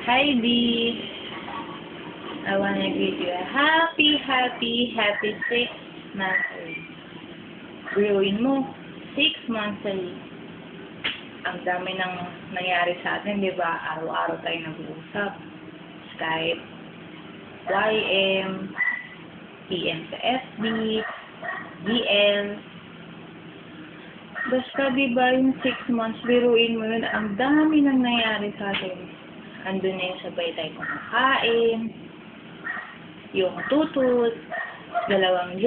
Hi, B. I wanna give you a happy 6 months old. Biruin mo, 6 months old. Ang dami nang nangyari sa atin, di ba? Araw-araw tayo nag-uusap. Skype, YM, PM sa FB, DL. Basta, di ba, yung 6 months, biruin mo yun, ang dami nang nangyari sa atin. Andun na yung sabay tayo kumakain, yung tutut, 2 J,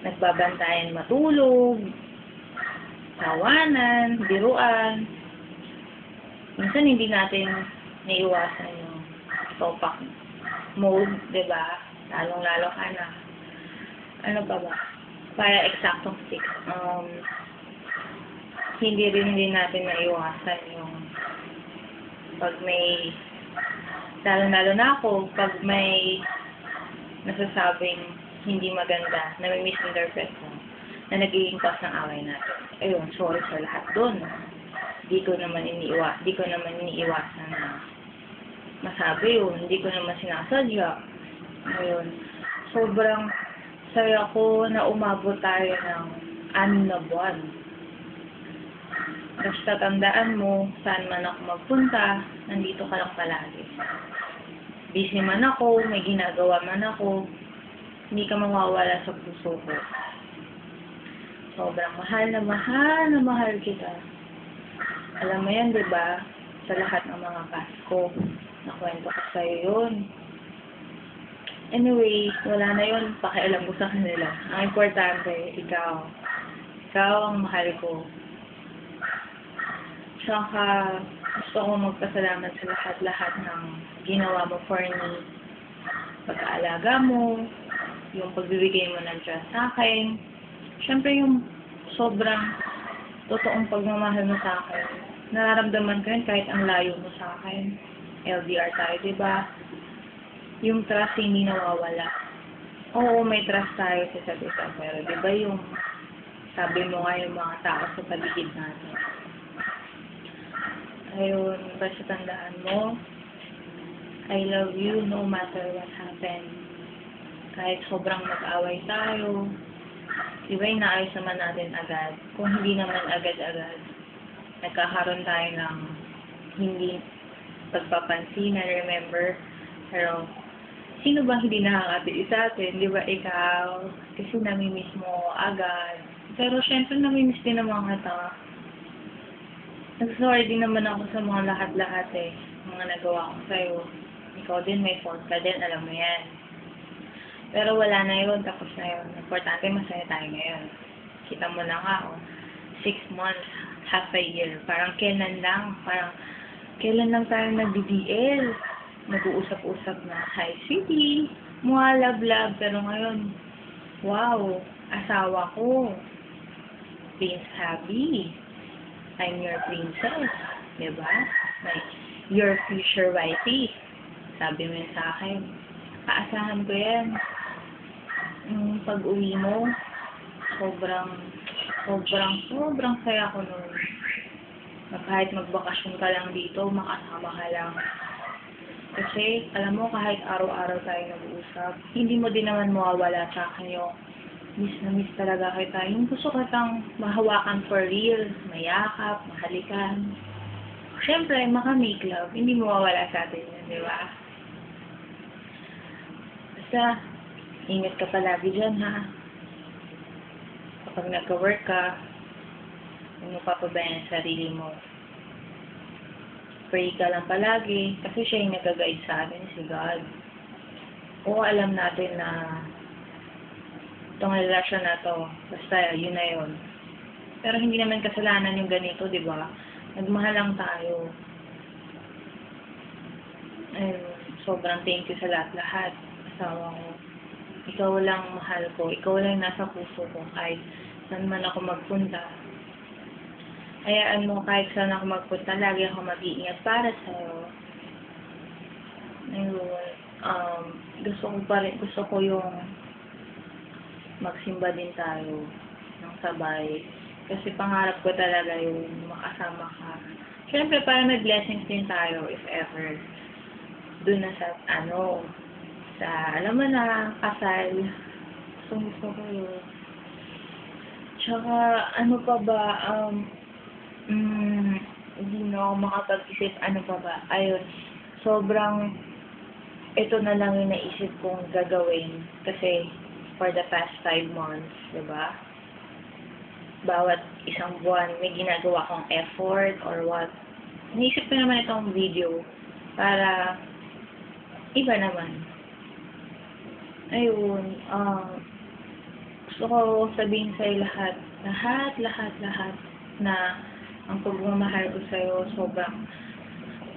nagbabantayan matulog, tawanan, biruan. Minsan hindi natin naiwasan yung topak mode, di ba? Lalong-lalo ka na. Ano pa ba? Para eksaktong 6. Hindi rin natin naiwasan yung pag may, lalo-lalo na ako, pag may nasasabing hindi maganda, na may misinterpret mo, na nagiging cause ng away natin. Ayun, sorry sa lahat dun. Di ko naman iniiwasan na masabi yun. Hindi ko naman sinasadya. Ayun, sobrang saya ko na umabot tayo ng 6 na buwan. Basta tandaan mo, saan man ako magpunta, nandito ka lang palagi. Busy man ako, may ginagawa man ako, hindi ka mawawala sa puso ko. Sobrang mahal na mahal kita. Alam mo yan, di ba? Sa lahat ng mga past ko, nakwento ko sa'yo yun. Anyway, wala na yun, pakialam ko sa kanila. Ang importante, ikaw. Ikaw ang mahal ko. Saka, gusto ko magpasalamat sa lahat-lahat ng ginawa mo for me. Pag-aalaga mo, yung pagbibigay mo ng trust sa akin. Siyempre, yung sobrang totoong pagmamahal mo sa akin. Nararamdaman ko yun kahit ang layo mo sa akin. LDR tayo, di ba? Yung trust hindi nawawala. Oo, may trust tayo sa isa't isa. Pero di ba yung sabi mo nga yung mga tao sa paligid natin. Ayun, basta tandaan mo, I love you no matter what happened. Kahit sobrang mag-away tayo, di ba inaayos naman natin agad? Kung hindi naman agad-agad, nagkakaroon tayo ng hindi pagpapansin na remember. Pero, sino ba hindi nakakatiis sa atin? Di ba ikaw? Kasi namimiss mo agad. Pero syempre namimiss din naman kita. Nag-sorry din naman ako sa mga lahat-lahat mga nagawa ko sa'yo. Ikaw din, may fault ka din, alam mo yan. Pero wala na yun, tapos na yun. Importante, masaya tayo ngayon. Kita mo na nga, 6 months, half a year. Parang kailan lang tayo nag-DDL. Nag-uusap-usap na, hi, sweetie, mga love-love. Pero ngayon, wow, asawa ko. Prince Happy. I'm your princess. Diba? Like, your future wifey. Sabi mo yun sa akin. Aasahan ko yan. Pag-uwi mo, sobrang saya ko nun. Kahit magbakasyon ka lang dito, makasama ka lang. Kasi, alam mo, kahit araw-araw tayo nag-uusap, hindi mo din naman mawawala sa akin yung miss na miss talaga kita. Yung gusto kitang mahawakan for real, mayakap, mahalikan. Siyempre, maka-make love, hindi mawawala sa atin yun, di ba? Basta, ingat ka palagi dyan, ha? Kapag nagka-work ka, huwag mo papabayan ang sarili mo. Pray ka lang palagi, kasi siya yung nag-guide sa atin, si God. Oo, alam natin na itong relasyon na to, basta yun na yun. Pero hindi naman kasalanan yung ganito, di ba? Nagmahal lang tayo. And sobrang thank you sa lahat-lahat. Asawa ko. Ikaw lang mahal ko. Ikaw lang nasa puso ko. Kahit saan man ako magpunta. Hayaan mo, kahit saan ako magpunta, lagi ako mag-iingat para sa'yo. Ayun. Gusto ko yung magsimba din tayo ng sabay. Kasi pangarap ko talaga yung makasama ka. Siyempre, para may blessings din tayo, if ever. Doon na sa, sa, alam mo na, kasal. Gusto ko yun. Tsaka, ano pa ba, hindi na ako makapag-isip, ano pa ba, ayun, sobrang, ito na lang yung naisip kong gagawin, kasi, for the past 5 months, diba? Bawat isang buwan, may ginagawa kong effort, or what. Naisip ko naman itong video, para, iba naman. Ayun, gusto ko sabihin sa'yo lahat, na ang pagmamahal ko sa'yo sobrang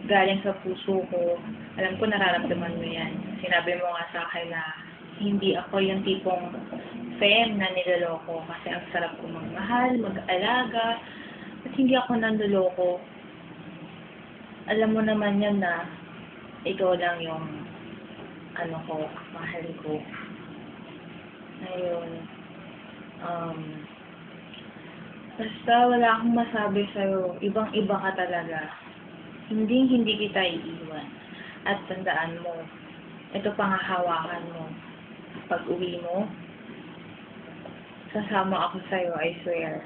galing sa puso ko. Alam ko nararamdaman mo yan. Sinabi mo nga sa akin na hindi ako yung tipong femme na niloloko kasi ang sarap ko magmahal, mag-alaga, at hindi ako nanloloko. Alam mo naman yan na ikaw lang yung mahal ko. Ayun. Basta wala akong masabi sa'yo. Ibang-iba ka talaga. Hindi kita iiwan. At tandaan mo, ito pangahawakan mo. Pag uwi mo, sasama ako sa'yo, I swear.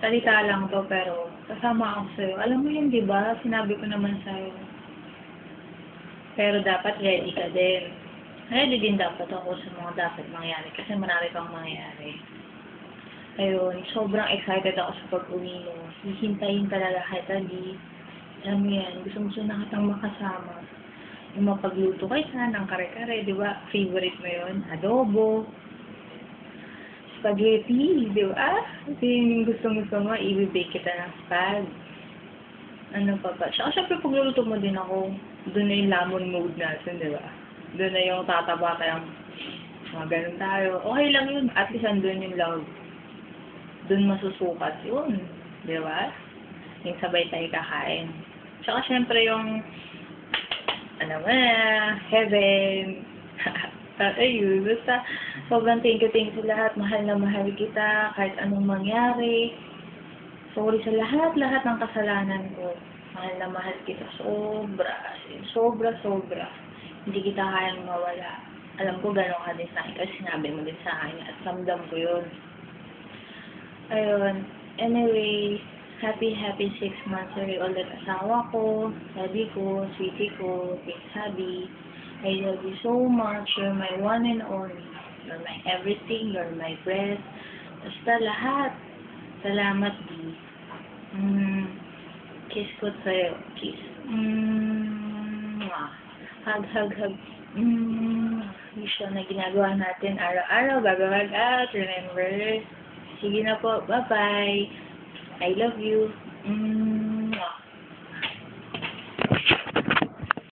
Salita lang to, pero sasama ako sa'yo. Alam mo yun, di ba? Sinabi ko naman sa'yo. Pero dapat ready ka din. Ready din dapat ako sa mga dapat mangyari kasi marami pang mangyari. Ayun, sobrang excited ako sa pag-uwi mo. Hihintayin talaga kita, di. Alam mo yan, gusto na kitang makasama. Yung mapagluto kayo ng kare-kare, di ba? Favorite mo yun? Adobo. Spaghetti, di ba? Kasi yung gusto mo, i-bake kita ng spag. Ano pa ba? Siyempre, pagluluto mo din ako, doon na yung lamon mode natin, di ba? Doon na yung tataba tayong mga ganun tayo. Okay lang yun. At least andun yung love. Doon masusukat yun. Di ba? Yung sabay tayo kakain. Tsaka syempre yung heaven. Ayun. Basta sobrang thank you sa lahat. Mahal na mahal kita. Kahit anong mangyari. Sorry sa lahat ng kasalanan ko. Mahal na mahal kita. Sobra. Hindi kita kayang mawala. Alam ko gano'n ka din sa akin kasi sinabi mo din sa akin at ramdam ko yun. Ayun. Anyway, happy 6 months ulit asawa ko, daddy ko, sweetie ko, Prince Habi. I love you so much. You're my one and only. You're my everything. You're my breath. Basta lahat. Salamat, D. Kiss ko sa'yo. Kiss. Hug. Mission na ginagawa natin araw-araw. Gagawag at remember. Sige na po. Bye-bye. I love you.